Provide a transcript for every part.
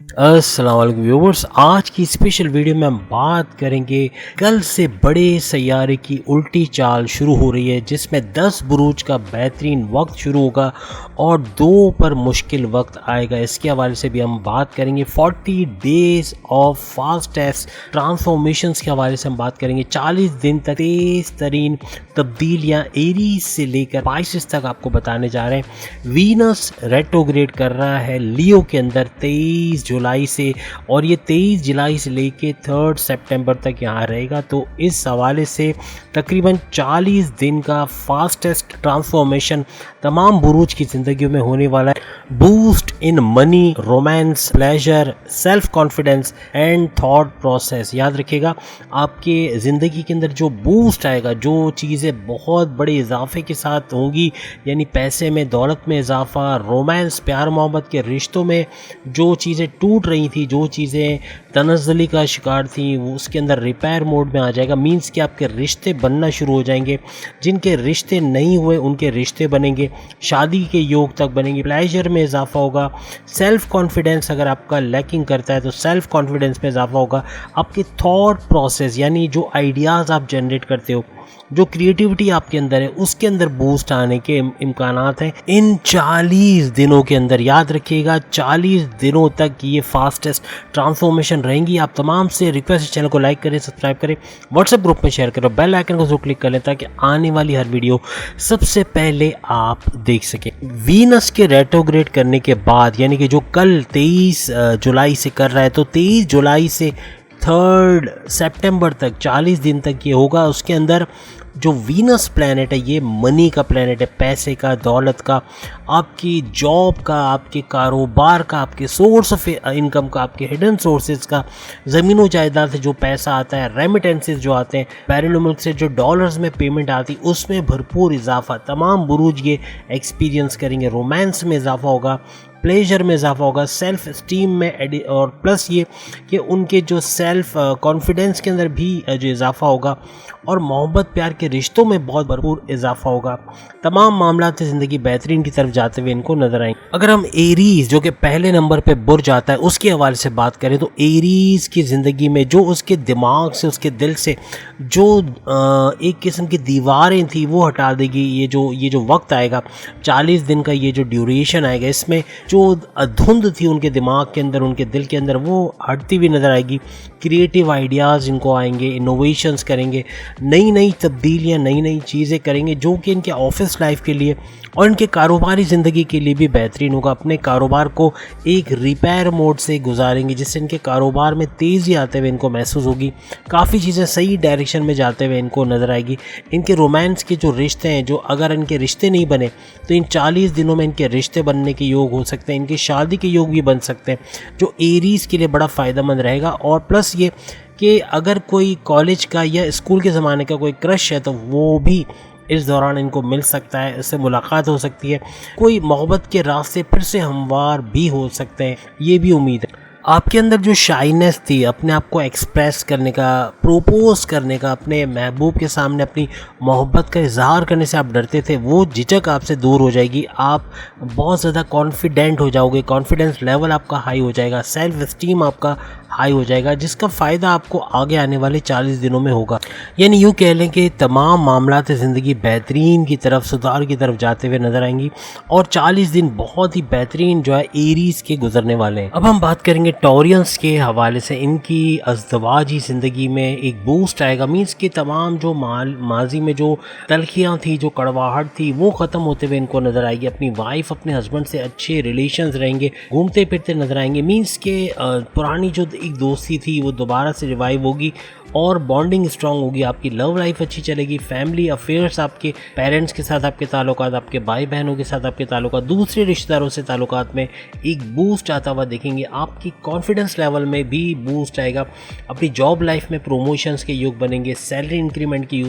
अस्सलाम वालेकुम व्यूवर्स, आज की स्पेशल वीडियो में हम बात करेंगे कल से बड़े सैयारे की उल्टी चाल शुरू हो रही है, जिसमें 10 बुरूज का बेहतरीन वक्त शुरू होगा और 2 पर मुश्किल वक्त आएगा। इसके हवाले से भी हम बात करेंगे। 40 डेज ऑफ फास्टेस्ट ट्रांसफॉर्मेशंस के हवाले से हम बात करेंगे। 40 दिन तक तेज तरीन तब्दीलियाँ एरीज से लेकर पाइसेस तक आपको बताने जा रहे हैं। वीनस रेट्रोग्रेड कर रहा है लियो के अंदर 23 जुलाई से, और ये 23 जुलाई से लेके 3 सितंबर तक यहाँ रहेगा। तो इस हवाले से तकरीबन 40 दिन का फास्टेस्ट ट्रांसफॉर्मेशन तमाम बुरूज की ज़िंदगियों में होने वाला है। Boost in money, romance, pleasure, self confidence and thought process. याद रखिएगा, आपके ज़िंदगी के अंदर जो बूस्ट आएगा, जो चीज़ें बहुत बड़े इजाफे के साथ होंगी, यानी पैसे में, दौलत में इजाफा, रोमांस, प्यार मोहब्बत के रिश्तों में जो चीज़ें टूट रही थी, जो चीज़ें तनज़्ज़ुली का शिकार थी, वो उसके अंदर रिपेयर मोड में आ जाएगा। मीन्स कि आपके रिश्ते बनना शुरू हो जाएंगे। जिनके रिश्ते नहीं हुए उनके रिश्ते बनेंगे, शादी के योग तक बनेंगे, प्लेजर में इजाफा होगा। सेल्फ कॉन्फिडेंस अगर आपका लैकिंग करता है तो सेल्फ कॉन्फिडेंस में इजाफा होगा। आपके थॉट प्रोसेस, यानी जो आइडियाज़ आप जनरेट करते हो, जो क्रिएटिविटी आपके अंदर है, उसके अंदर बूस्ट आने के इम्कानात हैं इन 40 दिनों के अंदर। याद रखिएगा, 40 दिनों तक ये फास्टेस्ट ट्रांसफॉर्मेशन रहेंगी। आप तमाम से रिक्वेस्ट, चैनल को लाइक करें, सब्सक्राइब करें, व्हाट्सएप ग्रुप में शेयर करें, बेल आइकन को जरूर क्लिक कर लें ताकि आने वाली हर वीडियो सबसे पहले आप देख सकें। वीनस के रेट्रोग्रेड करने के बाद, यानी कि जो कल 23 जुलाई से कर रहा है, तो 23 जुलाई से 3 सितंबर तक 40 दिन तक ये होगा। उसके अंदर जो वीनस प्लैनेट है, ये मनी का प्लैनेट है, पैसे का, दौलत का, आपकी जॉब का, आपके कारोबार का, आपके सोर्स ऑफ इनकम का, आपके हिडन सोर्सेज का, ज़मीनों जायदाद से जो पैसा आता है, रेमिटेंसेस जो आते हैं, बैरून मुल्क से जो डॉलर्स में पेमेंट आती, उसमें भरपूर इजाफा तमाम बुरूज ये एक्सपीरियंस करेंगे। रोमांस में इजाफा होगा, प्लेजर में इजाफा होगा, सेल्फ स्टीम में, और प्लस ये कि उनके जो सेल्फ कॉन्फिडेंस के अंदर भी जो इजाफा होगा, और मोहब्बत प्यार के रिश्तों में बहुत भरपूर इजाफा होगा। तमाम मामलात ज़िंदगी बेहतरीन की तरफ जाते हुए इनको नजर आएंगे। अगर हम एरीज, जो कि पहले नंबर पे बुर्ज आता है, उसके हवाले से बात करें तो एरीज की ज़िंदगी में जो उसके दिमाग से, उसके दिल से जो एक किस्म की दीवारें थी वो हटा देगी। ये जो वक्त आएगा, 40 दिन का ये जो ड्यूरेशन आएगा, इसमें जो धुंध थी उनके दिमाग के अंदर, उनके दिल के अंदर, वो हटती हुई नज़र आएगी। क्रिएटिव आइडियाज़ इनको आएंगे, इनोवेशंस करेंगे, नई नई तब्दीलियाँ, नई नई चीज़ें करेंगे, जो कि इनके ऑफिस लाइफ के लिए और इनके कारोबारी ज़िंदगी के लिए भी बेहतरीन होगा। अपने कारोबार को एक रिपेयर मोड से गुजारेंगे, जिससे इनके कारोबार में तेज़ी आते हुए इनको महसूस होगी। काफ़ी चीज़ें सही डायरेक्शन में जाते हुए इनको नज़र आएगी। इनके रोमांस के जो रिश्ते हैं, जो अगर इनके रिश्ते नहीं बने तो इन 40 दिनों में इनके रिश्ते बनने के योग हो सकते हैं, इनकी शादी के योग भी बन सकते हैं, जो एरीज़ के लिए बड़ा फ़ायदेमंद रहेगा। और प्लस ये कि अगर कोई कॉलेज का या स्कूल के ज़माने का कोई क्रश है तो वो भी इस दौरान इनको मिल सकता है, इससे मुलाकात हो सकती है। कोई मोहब्बत के रास्ते फिर से हमवार भी हो सकते हैं, ये भी उम्मीद है। आपके अंदर जो शाइनेस थी, अपने आप को एक्सप्रेस करने का, प्रोपोज करने का, अपने महबूब के सामने अपनी मोहब्बत का इजहार करने से आप डरते थे, वो झिझक आपसे दूर हो जाएगी। आप बहुत ज़्यादा कॉन्फिडेंट हो जाओगे, कॉन्फिडेंस लेवल आपका हाई हो जाएगा, सेल्फ स्टीम आपका हाई हो जाएगा, जिसका फ़ायदा आपको आगे आने वाले 40 दिनों में होगा। यानी यूँ कह लें कि तमाम मामलात ज़िंदगी बेहतरीन की तरफ, सुधार की तरफ जाते हुए नज़र आएंगी, और 40 दिन बहुत ही बेहतरीन जो है एरीज़ के गुजरने वाले हैं। अब हम बात करेंगे टॉरियंस के हवाले से। इनकी अज़दवाजी ज़िंदगी में एक बूस्ट आएगा। मीन्स कि तमाम जो माजी में जो तलखियाँ थी, जो कड़वाहट थी, वो ख़त्म होते हुए इनको नज़र आएगी। अपनी वाइफ, अपने हस्बैंड से अच्छे रिलेशंस रहेंगे, घूमते फिरते नज़र आएंगे। मीन्स के पुरानी जो एक दोस्ती थी वो दोबारा से रिवाइव होगी और बॉन्डिंग स्ट्रांग होगी। आपकी लव लाइफ अच्छी चलेगी, फैमिली अफेयर्स, आपके पेरेंट्स के साथ आपके ताल्लुकात, आपके भाई बहनों के साथ आपके ताल्लुकात, दूसरे रिश्तेदारों से ताल्लुकात में एक बूस्ट आता हुआ देखेंगे। आपकी कॉन्फिडेंस लेवल में भी बूस्ट आएगा। अपनी जॉब लाइफ में प्रमोशंस के योग बनेंगे, सैलरी इंक्रीमेंट के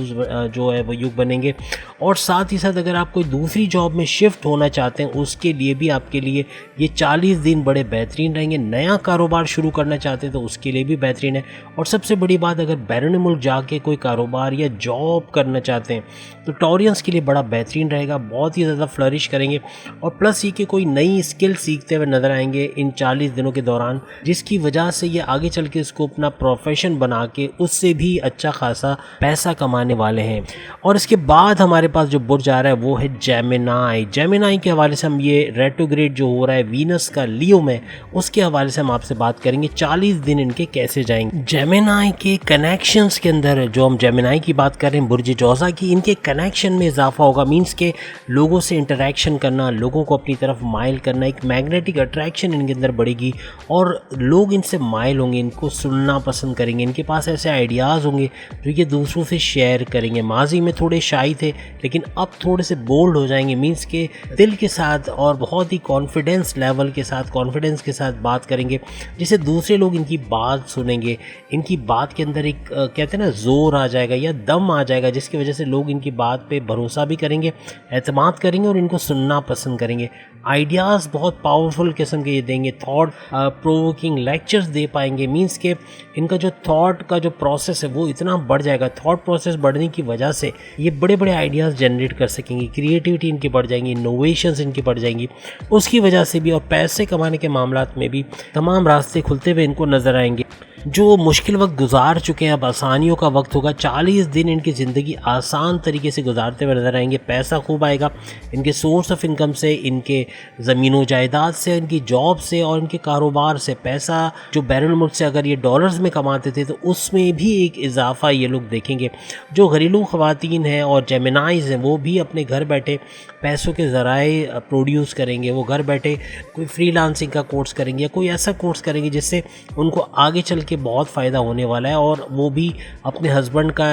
जो है वो योग बनेंगे। और साथ ही साथ अगर आप कोई दूसरी जॉब में शिफ्ट होना चाहते हैं, उसके लिए भी आपके लिए ये 40 दिन बड़े बेहतरीन रहेंगे। नया कारोबार शुरू करना चाहते चाहते हैं तो उसके लिए भी बेहतरीन है। और सबसे बड़ी बात, अगर बैरून मुल्क जाके कोई कारोबार या जॉब करना चाहते हैं तो टॉरियंस के लिए बड़ा बेहतरीन रहेगा, बहुत ही ज़्यादा फ्लरिश करेंगे। और प्लस ये कि कोई नई स्किल सीखते हुए नज़र आएंगे इन 40 दिनों के दौरान, जिसकी वजह से ये आगे चल के इसको अपना प्रोफेशन बना के उससे भी अच्छा खासा पैसा कमाने वाले हैं। और इसके बाद हमारे पास जो बुर्ज आ रहा है वो है जेमिनाई। जेमिनाई के हवाले से हम ये रेट्रोग्रेड जो हो रहा है वीनस का लियो में, उसके हवाले से हम आपसे बात करेंगे 40 दिन इनके कैसे जाएंगे। जेमिनाई के कनेक्शंस के अंदर, जो हम जेमिनाई की बात कर रहे हैं बुर्ज जोज़ा की, इनके कनेक्शन में इजाफा होगा। मीन्स के लोगों से इंटरेक्शन करना, लोगों को अपनी तरफ माइल करना, एक मैग्नेटिक अट्रैक्शन इनके अंदर बढ़ेगी और लोग इनसे माइल होंगे, इनको सुनना पसंद करेंगे, इनके पास ऐसे आइडियाज़ होंगे जो ये दूसरों से शेयर करेंगे। माजी में थोड़े शाई थे लेकिन अब थोड़े से बोल्ड हो जाएंगे, मीन्स के दिल के साथ और बहुत ही कॉन्फिडेंस लेवल के साथ, कॉन्फिडेंस के साथ बात करेंगे, जिससे दूसरे लोग इनकी बात सुनेंगे। इनकी बात के अंदर एक कहते हैं ना ज़ोर आ जाएगा या दम आ जाएगा, जिसकी वजह से लोग इनकी बात पे भरोसा भी करेंगे, एतमाद करेंगे और इनको सुनना पसंद करेंगे। आइडियाज़ बहुत पावरफुल किस्म के ये देंगे, थॉट प्रोवोकिंग लेक्चर्स दे पाएंगे। मीन्स के इनका जो थॉट का जो प्रोसेस है वो इतना बढ़ जाएगा, थॉट प्रोसेस बढ़ने की वजह से ये बड़े बड़े आइडियाज़ जनरेट कर सकेंगे, क्रिएटिविटी इनकी बढ़ जाएंगी, इनोवेशंस इनकी बढ़ जाएंगी उसकी वजह से भी। और पैसे कमाने के मामलात में भी तमाम रास्ते खुलते हुए इनको नज़र आएंगे। जो मुश्किल वक्त गुजार चुके हैं अब आसानियों का वक्त होगा। 40 दिन इनकी ज़िंदगी आसान तरीके से गुजारते हुए नज़र आएंगे। पैसा खूब आएगा इनके सोर्स ऑफ इनकम से, इनके ज़मीन जायदाद से, इनकी जॉब से और इनके कारोबार से। पैसा जो बैरून मुल्क से अगर ये डॉलर्स में कमाते थे तो उसमें भी एक इजाफा ये लोग देखेंगे। जो घरेलू ख़वातीन हैं और जेमिनाइज हैं वो भी अपने घर बैठे पैसों के ज़राए प्रोड्यूस करेंगे। वो घर बैठे कोई फ्रीलांसिंग का कोर्स करेंगे या कोई ऐसा कोर्स करेंगे जिससे उनको आगे चल के बहुत फ़ायदा होने वाला है। और वो भी अपने हस्बैंड का,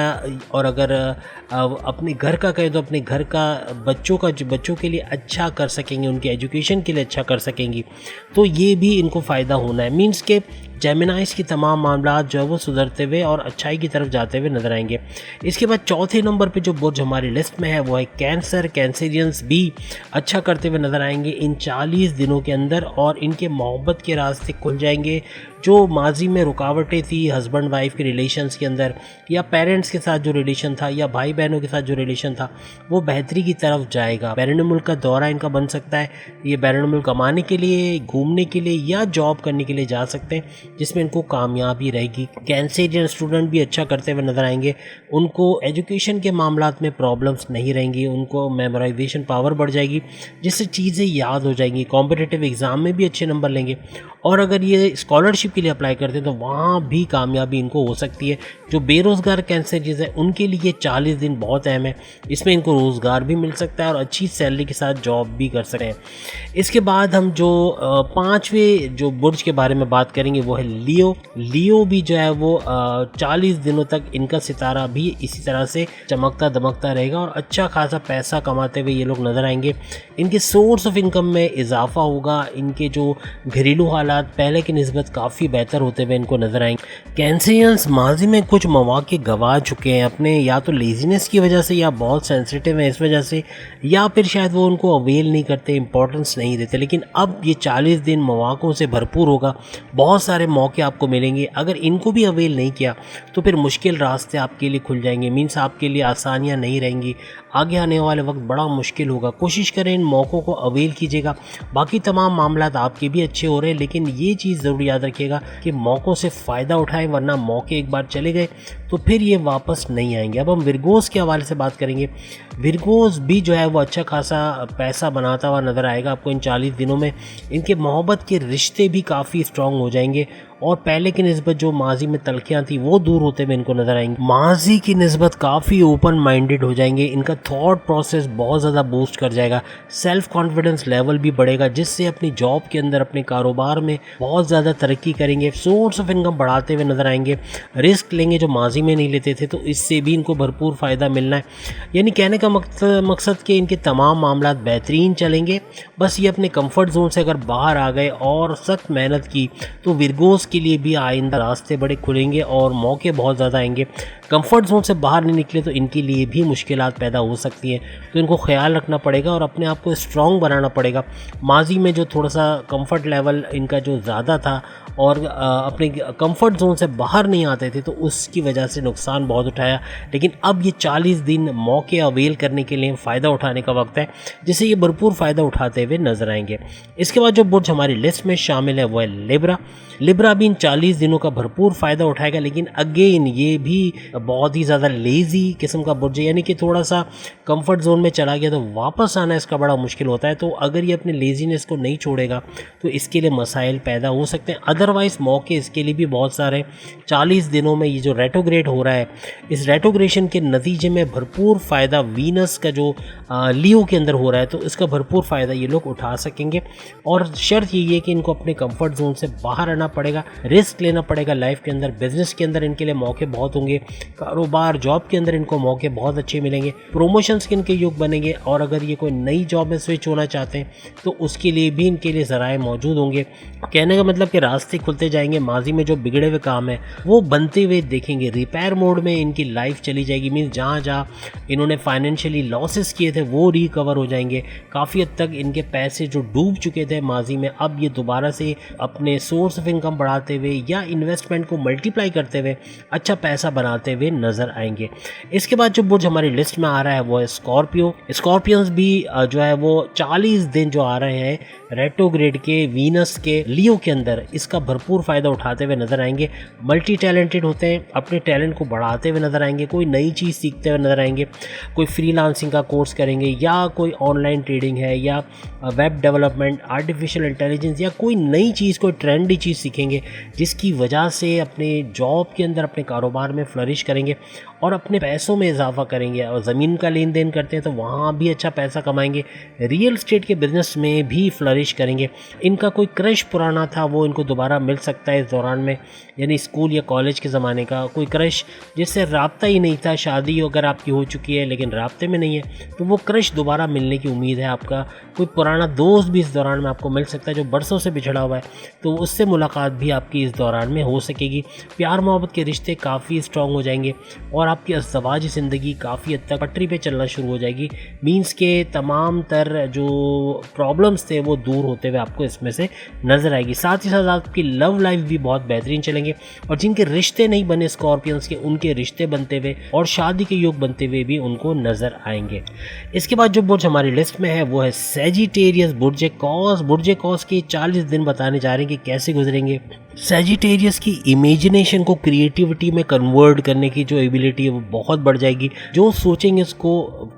और अगर अपने घर का कहें तो अपने घर का बच्चों के लिए अच्छा कर सकेंगे, उनके एजुकेशन के लिए अच्छा कर सकेंगी, तो ये भी इनको फ़ायदा होना है। मीन्स के जेमिनाइज की तमाम मामलात जो है वो सुधरते हुए और अच्छाई की तरफ जाते हुए नजर आएंगे। इसके बाद चौथे नंबर पे जो बुर्ज हमारी लिस्ट में है वो है कैंसर। कैंसरियंस भी अच्छा करते हुए नजर आएंगे इन 40 दिनों के अंदर और इनके मोहब्बत के रास्ते खुल जाएंगे। जो माजी में रुकावटें थी हस्बैंड वाइफ के रिलेशंस के अंदर, या पेरेंट्स के साथ जो रिलेशन था, या भाई बहनों के साथ जो रिलेशन था, वो बेहतरी की तरफ जाएगा। बैरून मुल्क का दौरा इनका बन सकता है। ये बैरून मुल्क कमाने के लिए, घूमने के लिए या जॉब करने के लिए जा सकते हैं, जिसमें इनको कामयाबी रहेगी। कैंसेरियन स्टूडेंट भी अच्छा करते हुए नजर आएंगे। उनको एजुकेशन के मामलात में प्रॉब्लम्स नहीं रहेंगी, उनको मेमोराइजेशन पावर बढ़ जाएगी, जिससे चीज़ें याद हो जाएंगी। कॉम्पिटिटिव एग्ज़ाम में भी अच्छे नंबर लेंगे। और अगर ये स्कॉलरशिप के लिए अप्लाई करते हैं तो वहाँ भी कामयाबी इनको हो सकती है। जो बेरोज़गार कैंसरियंस है उनके लिए 40 दिन बहुत अहम है। इसमें इनको रोज़गार भी मिल सकता है और अच्छी सैलरी के साथ जॉब भी कर सकते हैं। इसके बाद हम जो पाँचवें जो बुर्ज के बारे में बात करेंगे वो है लियो। लियो भी जो है वो 40 दिनों तक इनका सितारा भी इसी तरह से चमकता दमकता रहेगा और अच्छा खासा पैसा कमाते हुए ये लोग नज़र आएंगे। इनके सोर्स ऑफ इनकम में इजाफा होगा। इनके जो घरेलू हालात पहले की निस्बत काफ़ी बेहतर होते हुए इनको नज़र आएंगे। कैंसरियंस माजी में कुछ मौके गंवा चुके हैं अपने, या तो लेजीनेस की वजह से, या बहुत सेंसिटिव है इस वजह से, या फिर शायद वो उनको अवेल नहीं करते, इंपॉर्टेंस नहीं देते। लेकिन अब ये 40 दिन मौक़ों से भरपूर होगा, बहुत सारे मौके आपको मिलेंगे। अगर इनको भी अवेल नहीं किया तो फिर मुश्किल रास्ते आपके लिए खुल जाएंगे। मीन्स आपके लिए आसानियाँ नहीं रहेंगी, आगे आने वाले वक्त बड़ा मुश्किल होगा। कोशिश करें इन मौक़ों को अवेल कीजिएगा। बाकी तमाम मामलात आपके भी अच्छे हो रहे हैं, लेकिन ये चीज़ ज़रूर याद रखिएगा कि मौक़ों से फ़ायदा उठाएं, वरना मौके एक बार चले गए तो फिर ये वापस नहीं आएंगे। अब हम विरगोस के हवाले से बात करेंगे। विरगोस भी जो है वो अच्छा खासा पैसा बनाता हुआ नज़र आएगा आपको इन 40 दिनों में। इनके मोहब्बत के रिश्ते भी काफ़ी स्ट्रॉन्ग हो जाएंगे और पहले की निस्बत जो माजी में तलखियाँ थी वो दूर होते हुए इनको नज़र आएंगे। माजी की निस्बत काफ़ी ओपन माइंडेड हो जाएंगे। इनका थॉट प्रोसेस बहुत ज़्यादा बूस्ट कर जाएगा। सेल्फ कॉन्फिडेंस लेवल भी बढ़ेगा, जिससे अपनी जॉब के अंदर, अपने कारोबार में बहुत ज़्यादा तरक्की करेंगे। सोर्स ऑफ इनकम बढ़ाते हुए नज़र आएंगे। रिस्क लेंगे जो माजी में नहीं लेते थे, तो इससे भी इनको भरपूर फ़ायदा मिलना है। यानी कहने का मकसद कि इनके तमाम मामला बेहतरीन चलेंगे। बस ये अपने कंफर्ट जोन से अगर बाहर आ गए और सख्त मेहनत की तो विरगोस के लिए भी आइंदा रास्ते बड़े खुलेंगे और मौके बहुत ज़्यादा आएंगे। कंफर्ट जोन से बाहर नहीं निकले तो इनके लिए भी मुश्किलात पैदा हो सकती हैं, तो इनको ख्याल रखना पड़ेगा और अपने आप को स्ट्रॉन्ग बनाना पड़ेगा। माजी में जो थोड़ा सा कंफर्ट लेवल इनका जो ज़्यादा था और अपने कंफर्ट जोन से बाहर नहीं आते थे, तो उसकी वजह से नुकसान बहुत उठाया। लेकिन अब ये 40 दिन मौके अवेल करने के लिए फ़ायदा उठाने का वक्त है, जिससे ये भरपूर फ़ायदा उठाते हुए नजर आएंगे। इसके बाद जो बुर्ज हमारी लिस्ट में शामिल है वो है लिब्रा। लिब्रा भी इन 40 दिनों का भरपूर फ़ायदा उठाएगा, लेकिन अगेन ये भी बहुत ही ज़्यादा लेज़ी किस्म का बुर्ज है, यानी कि थोड़ा सा कंफर्ट जोन में चला गया तो वापस आना इसका बड़ा मुश्किल होता है। तो अगर ये अपने लेज़ीनेस को नहीं छोड़ेगा तो इसके लिए मसाइल पैदा हो सकते हैं। अदरवाइज़ मौके इसके लिए भी बहुत सारे। 40 दिनों में ये जो रेट्रोग्रेड हो रहा है, इस रेट्रोग्रेशन के नतीजे में भरपूर फ़ायदा वीनस का जो लियो के अंदर हो रहा है, तो इसका भरपूर फ़ायदा ये लोग उठा सकेंगे। और शर्त यही है कि इनको अपने कंफर्ट जोन से बाहर आना पड़ेगा, रिस्क लेना पड़ेगा लाइफ के अंदर। बिजनेस के अंदर इनके लिए मौके बहुत होंगे, कारोबार जॉब के अंदर इनको मौके बहुत अच्छे मिलेंगे, प्रमोशंस के इनके योग बनेंगे। और अगर ये कोई नई जॉब में स्विच होना चाहते हैं तो उसके लिए भी इनके लिए ज़राए मौजूद होंगे। कहने का मतलब कि रास्ते खुलते जाएंगे। माजी में जो बिगड़े हुए काम है वो बनते हुए देखेंगे। रिपेयर मोड में इनकी लाइफ चली जाएगी। मीन्स जहाँ जहाँ इन्होंने फाइनेंशियली लॉसेस किए थे वो रिकवर हो जाएंगे। काफ़ी हद तक इनके पैसे जो डूब चुके थे माजी में, अब ये दोबारा से अपने सोर्स ऑफ इनकम बढ़ाते हुए या इन्वेस्टमेंट को मल्टीप्लाई करते हुए अच्छा पैसा बनाते हुए नजर आएंगे। इसके बाद जो बुर्ज हमारी लिस्ट में आ रहा है वो है स्कॉर्पियो। स्कॉर्पियंस भी जो है वो 40 दिन जो आ रहे हैं रेट्रोग्रेड के वीनस के लियो के अंदर, इसका भरपूर फ़ायदा उठाते हुए नजर आएंगे। मल्टी टैलेंटेड होते हैं, अपने टैलेंट को बढ़ाते हुए नजर आएंगे, कोई नई चीज़ सीखते हुए नजर आएंगे, कोई फ्रीलांसिंग का कोर्स करेंगे या कोई ऑनलाइन ट्रेडिंग है या वेब डेवलपमेंट, आर्टिफिशियल इंटेलिजेंस या कोई नई चीज़, कोई ट्रेंडी चीज़ सीखेंगे जिसकी वजह से अपने जॉब के अंदर, अपने कारोबार में फ्लरिश करेंगे और अपने पैसों में इजाफा करेंगे। और ज़मीन का लेन देन करते हैं तो वहाँ भी अच्छा पैसा कमाएंगे। रियल एस्टेट के बिजनेस में भी फ्लरिश करेंगे। इनका कोई क्रश पुराना था वो इनको दोबारा मिल सकता है इस दौरान में, यानी स्कूल या कॉलेज के ज़माने का कोई क्रश जिससे राब्ता ही नहीं था। शादी अगर आपकी हो चुकी है लेकिन राब्ते में नहीं है तो वो क्रश दोबारा मिलने की उम्मीद है। आपका कोई पुराना दोस्त भी इस दौरान में आपको मिल सकता है जो बरसों से बिछड़ा हुआ है, तो उससे मुलाकात भी आपकी इस दौरान में हो सकेगी। प्यार मोहब्बत के रिश्ते काफ़ी स्ट्रॉन्ग हो जाएंगे और आपकी अज़वाजी ज़िंदगी काफ़ी हद तक पटरी पे चलना शुरू हो जाएगी। मीन्स के तमाम तर जो प्रॉब्लम्स थे वो दूर होते हुए आपको इसमें से नज़र आएगी। साथ ही साथ आपकी लव लाइफ भी बहुत बेहतरीन चलेंगे और जिनके रिश्ते नहीं बने स्कॉर्पियंस के, उनके रिश्ते बनते हुए और शादी के योग बनते हुए भी उनको नज़र आएंगे। इसके बाद जो बुर्ज हमारी लिस्ट में है वो है सैजिटेरियस बुर्ज कॉस। बुर्ज कॉस के 40 दिन बताने जा रहे हैं कि कैसे गुजरेंगे। सैजिटेरियस की इमेजिनेशन को क्रिएटिविटी में कन्वर्ट करने की जो एबिलिटी है वो बहुत बढ़ जाएगी। जो सोचेंगे उसको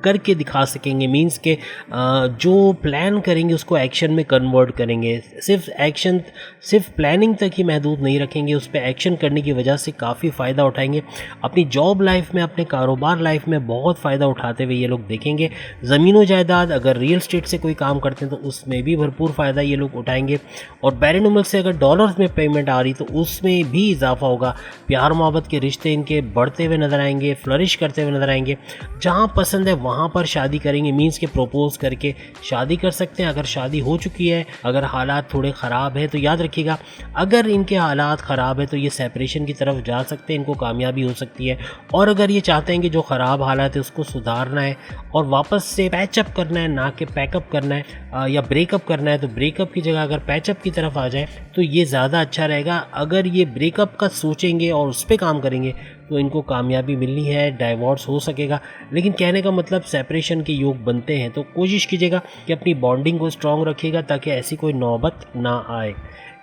करके दिखा सकेंगे। मीन्स के जो प्लान करेंगे उसको एक्शन में कन्वर्ट करेंगे। सिर्फ प्लानिंग तक ही महदूद नहीं रखेंगे, उस पर एक्शन करने की वजह से काफ़ी फ़ायदा उठाएंगे। अपनी जॉब लाइफ में, अपने कारोबार लाइफ में बहुत फ़ायदा उठाते हुए ये लोग देखेंगे। ज़मीन जायदाद, अगर रियल स्टेट से कोई काम करते हैं तो उसमें भी भरपूर फ़ायदा ये लोग उठाएंगे। और बैरनुमल से अगर डॉलर्स में पेमेंट आ रही तो उसमें भी इजाफा होगा। प्यार मोहब्बत के रिश्ते इनके बढ़ते हुए नजर आएंगे, फ्लरिश करते हुए नजर आएंगे। जहाँ पसंद है वहाँ पर शादी करेंगे। मीन्स के प्रपोज करके शादी कर सकते हैं। अगर शादी हो चुकी है, अगर हालात थोड़े ख़राब है तो याद रखिएगा, अगर इनके हालात ख़राब है तो ये सेपरेशन की तरफ जा सकते हैं, इनको कामयाबी हो सकती है। और अगर ये चाहते हैं कि जो ख़राब हालात है उसको सुधारना है और वापस से पैचअप करना है, ना कि पैकअप करना है या ब्रेकअप करना है, तो ब्रेकअप की जगह अगर पैचअप की तरफ आ जाए तो ये ज़्यादा अच्छा रहेगा। अगर ये ब्रेकअप का सोचेंगे और उस पर काम करेंगे तो इनको कामयाबी मिलनी है, डाइवोर्स हो सकेगा। लेकिन कहने का मतलब सेपरेशन के योग बनते हैं तो कोशिश कीजिएगा कि अपनी बॉन्डिंग को स्ट्रॉन्ग रखिएगा ताकि ऐसी कोई नौबत ना आए।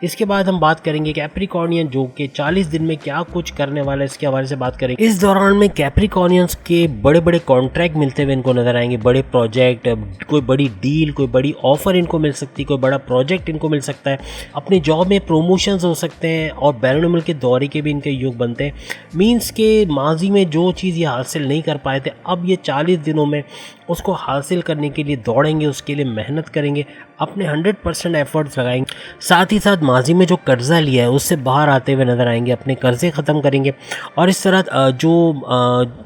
इसके बाद हम बात करेंगे कैप्रिकॉर्नियन जो कि 40 दिन में क्या कुछ करने वाला है, इसके हवाले से बात करेंगे। इस दौरान में कैप्रिकॉर्नियंस के बड़े बड़े कॉन्ट्रैक्ट मिलते हुए इनको नजर आएंगे। बड़े प्रोजेक्ट, कोई बड़ी डील, कोई बड़ी ऑफर इनको मिल सकती है, कोई बड़ा प्रोजेक्ट इनको मिल सकता है। अपनी जॉब में प्रमोशंस हो सकते हैं और बैरनुमल के दौरे के भी इनके योग बनते हैं। मीन्स के माजी में जो चीज़ ये हासिल नहीं कर पाए थे, अब ये 40 दिनों में उसको हासिल करने के लिए दौड़ेंगे, उसके लिए मेहनत करेंगे। अपने 100% एफर्ट्स लगाएंगे। साथ ही साथ माजी में जो कर्जा लिया है उससे बाहर आते हुए नजर आएंगे, अपने कर्जे ख़त्म करेंगे और इस तरह जो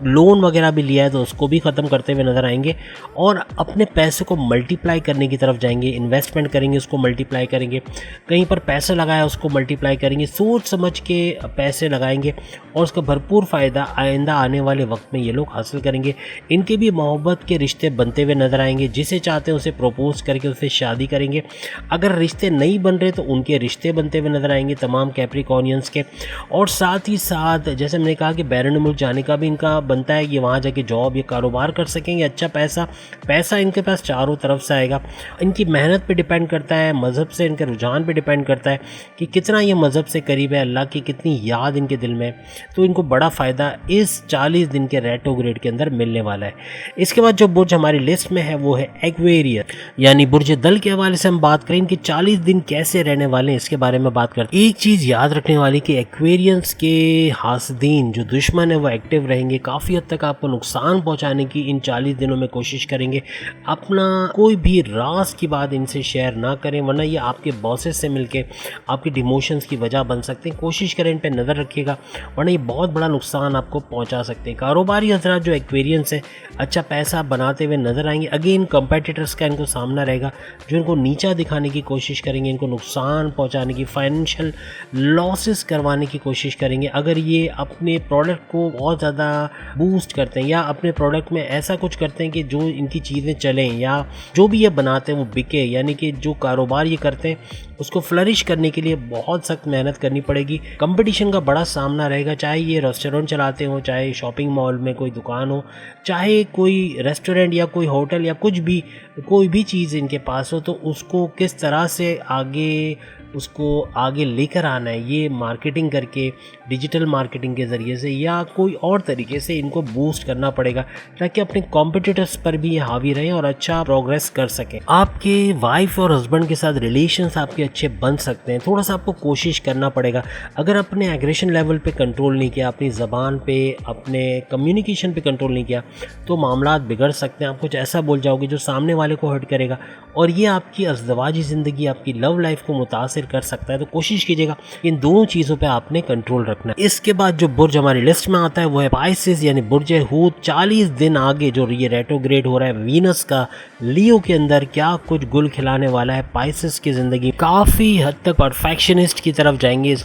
लोन वगैरह भी लिया है तो उसको भी ख़त्म करते हुए नजर आएंगे और अपने पैसे को मल्टीप्लाई करने की तरफ जाएंगे। इन्वेस्टमेंट करेंगे, उसको मल्टीप्लाई करेंगे, कहीं पर पैसा लगाया उसको मल्टीप्लाई करेंगे, सोच समझ के पैसे लगाएंगे और उसका भरपूर फ़ायदा आइंदा आने वाले वक्त में ये लोग हासिल करेंगे। इनके भी मोहब्बत के रिश्ते बनते हुए नजर आएंगे, जिसे चाहते हैं उसे प्रपोज करके उससे शादी करेंगे। अगर रिश्ते नहीं बन रहे तो उनके रिश्ते बनते हुए नजर आएंगे तमाम कैप्रिकॉर्नियंस के। और साथ ही साथ जैसे मैंने कहा कि बैरून मुल्क जाने का भी इनका बनता है कि वहाँ जाके जॉब या कारोबार कर सकेंगे, अच्छा पैसा इनके पास चारों तरफ से आएगा। इनकी मेहनत पे डिपेंड करता है, मज़हब से इनके रुझान पे डिपेंड करता है कि कितना ये मज़हब से करीब है, अल्लाह की कितनी याद इनके दिल में, तो इनको बड़ा फ़ायदा इस 40 दिन के रेट्रोग्रेड के अंदर मिलने वाला है। इसके बाद जो बुर्ज हमारी लिस्ट में है वो है एक्वेरियस, यानी बुर्ज दल के हवाले से हम बात करें कि 40 दिन कैसे रहने वाले हैं, इसके बारे में बात करते हैं। एक चीज़ याद रखने वाली कि एक्वेरियंस के हासदीन जो दुश्मन है वो एक्टिव रहेंगे, काफ़ी हद तक आपको नुकसान पहुंचाने की इन 40 दिनों में कोशिश करेंगे। अपना कोई भी राज की बात इनसे शेयर ना करें, वरना ये आपके बॉसेस से मिलके आपके डिमोशंस की वजह बन सकते हैं। कोशिश करें इन पर नज़र रखिएगा, वरना ये बहुत बड़ा नुकसान आपको पहुंचा सकते हैं। कारोबारी हजरात जो एक्वेरियंस है अच्छा पैसा बनाते हुए नजर आएंगे। अगेन कंपेटिटर्स का इनको सामना रहेगा जो इनको नीचा दिखाने की कोशिश करेंगे, इनको नुकसान पहुंचाने की, फाइनेंशियल लॉसेस करवाने की कोशिश करेंगे। अगर ये अपने प्रोडक्ट को बहुत ज़्यादा बूस्ट करते हैं या अपने प्रोडक्ट में ऐसा कुछ करते हैं कि जो इनकी चीज़ें चलें या जो भी ये बनाते हैं वो बिके, यानी कि जो कारोबार ये करते हैं उसको फ्लरिश करने के लिए बहुत सख्त मेहनत करनी पड़ेगी। कंपटीशन का बड़ा सामना रहेगा, चाहे ये रेस्टोरेंट चलाते हो, चाहे शॉपिंग मॉल में कोई दुकान हो, चाहे कोई रेस्टोरेंट या कोई होटल या कुछ भी, कोई भी चीज़ इनके पास हो, तो उसको किस तरह से आगे लेकर आना है, ये मार्केटिंग करके, डिजिटल मार्केटिंग के ज़रिए से या कोई और तरीके से इनको बूस्ट करना पड़ेगा ताकि अपने कॉम्पिटिटर्स पर भी ये हावी रहें और अच्छा प्रोग्रेस कर सकें। आपके वाइफ और हस्बैंड के साथ रिलेशंस आपके अच्छे बन सकते हैं, थोड़ा सा आपको कोशिश करना पड़ेगा। अगर अपने एग्रेशन लेवल पे कंट्रोल नहीं किया, अपनी ज़बान पे, अपने कम्युनिकेशन पे कंट्रोल नहीं किया तो मामलात बिगड़ सकते हैं। आप कुछ ऐसा बोल जाओगे जो सामने वाले को हर्ट करेगा और ये आपकी अज़दवाजी ज़िंदगी, आपकी लव लाइफ को मुतासिर कर सकता है। तो कोशिश कीजिएगा इन दोनों चीज़ों पे आपने कंट्रोल रखना है। इसके बाद जो बुर्ज हमारी लिस्ट में आता है वो है पाइसेस, यानी बुर्ज हूत। 40 दिन आगे जो ये रेट्रोग्रेड हो रहा है वीनस का, लियो के अंदर क्या कुछ गुल खिलाने वाला है। पाइसेस की ज़िंदगी काफ़ी हद तक परफेक्शनिस्ट की तरफ जाएंगे।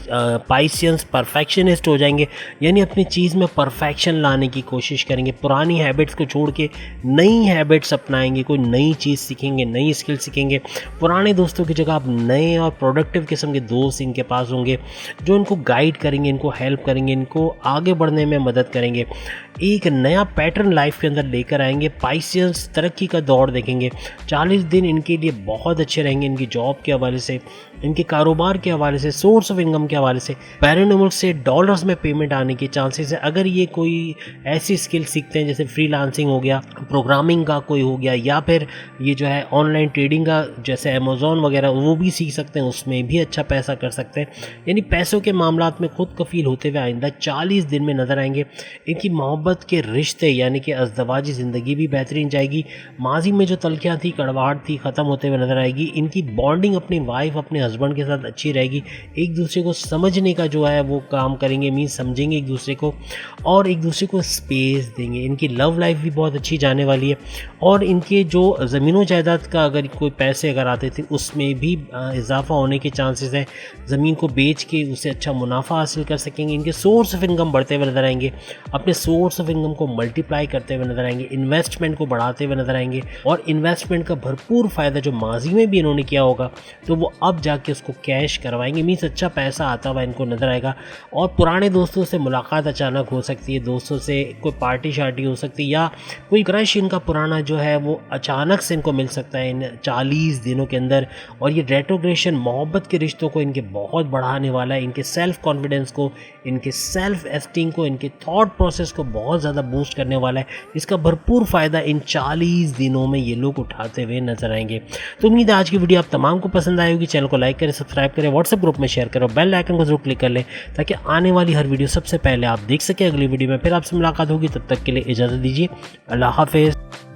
पाइसियंस परफेक्शनिस्ट हो जाएंगे, यानी अपनी चीज़ में परफेक्शन लाने की कोशिश करेंगे। पुरानी हैबिट्स को छोड़ के नई हैबिट्स अपनाएंगे, कोई नई चीज़ सीखेंगे, नई स्किल सीखेंगे। पुराने दोस्तों की जगह आप नए और प्रोडक्टिव किस्म के दोस्त इनके पास होंगे जो इनको गाइड करेंगे, इनको हेल्प करेंगे, इनको आगे बढ़ने में मदद करेंगे, एक नया पैटर्न लाइफ के अंदर लेकर आएंगे। पाइसियंस तरक्की का दौर देखेंगे। 40 दिन इनके लिए बहुत अच्छे रहेंगे, इनकी जॉब के हवाले से, इनके कारोबार के हवाले से, सोर्स ऑफ इनकम के हवाले से। बैरून मुल्क से डॉलर्स में पेमेंट आने के चांसेस है अगर ये कोई ऐसी स्किल सीखते हैं जैसे फ्रीलांसिंग हो गया, प्रोग्रामिंग का कोई हो गया, या फिर ये जो है ऑनलाइन ट्रेडिंग का जैसे अमेज़ॉन वगैरह वो भी सीख सकते हैं, उसमें भी अच्छा पैसा कर सकते हैं। यानी पैसों के मामलात में खुद कफील होते हुए आइंदा 40 दिन में नजर आएंगे। इनकी मोहब्बत के रिश्ते यानी कि अज़दवाजी ज़िंदगी भी बेहतरीन जाएगी। माजी में जो तलखियाँ थी, कड़वाहट थी, ख़त्म होते हुए नजर आएगी। इनकी बॉन्डिंग अपनी वाइफ, अपने हस्बैंड के साथ अच्छी रहेगी। एक दूसरे को समझने का जो है वो काम करेंगे, मीन्स समझेंगे एक दूसरे को और एक दूसरे को स्पेस देंगे। इनकी लव लाइफ भी बहुत अच्छी जाने वाली है और इनके जो ज़मीनों जायदाद का अगर कोई पैसे अगर आते थे उसमें भी इजाफा होने के चांसेस हैं। ज़मीन को बेच के उससे अच्छा मुनाफा हासिल कर सकेंगे। इनके सोर्स ऑफ इनकम बढ़ते हुए नजर आएंगे, अपने सोर्स ऑफ इनकम को मल्टीप्लाई करते हुए नजर आएंगे, इन्वेस्टमेंट को बढ़ाते हुए नजर आएंगे और इन्वेस्टमेंट का भरपूर फ़ायदा जो माजी में भी इन्होंने किया होगा तो वो अब जाके उसको कैश करवाएंगे। मीन्स अच्छा पैसा आता हुआ इनको नजर आएगा। और पुराने दोस्तों से मुलाकात अचानक हो सकती है, दोस्तों से कोई पार्टी शार्टी हो सकती है या कोई क्रश इनका पुराना जो है वो अचानक से इनको मिल सकता है इन 40 दिनों के अंदर। और ये रेट्रोग्रेशन मोहब्बत के रिश्तों को इनके बहुत बढ़ाने वाला है, इनके सेल्फ कॉन्फिडेंस को, इनके सेल्फ एस्टीम को, इनके थॉट प्रोसेस को बहुत ज़्यादा बूस्ट करने वाला है। इसका भरपूर फ़ायदा इन 40 दिनों में ये लोग उठाते हुए नजर आएंगे। तो उम्मीद है आज की वीडियो आप तमाम को पसंद आई होगी। चैनल को लाइक करें, सब्सक्राइब करें, व्हाट्सएप ग्रुप में शेयर करें, बेल आइकन को जरूर क्लिक कर लें ताकि आने वाली हर वीडियो सबसे पहले आप देख सकें। अगली वीडियो में फिर आपसे मुलाकात होगी, तब तक के लिए इजाज़त दीजिए। अल्लाह हाफिज़।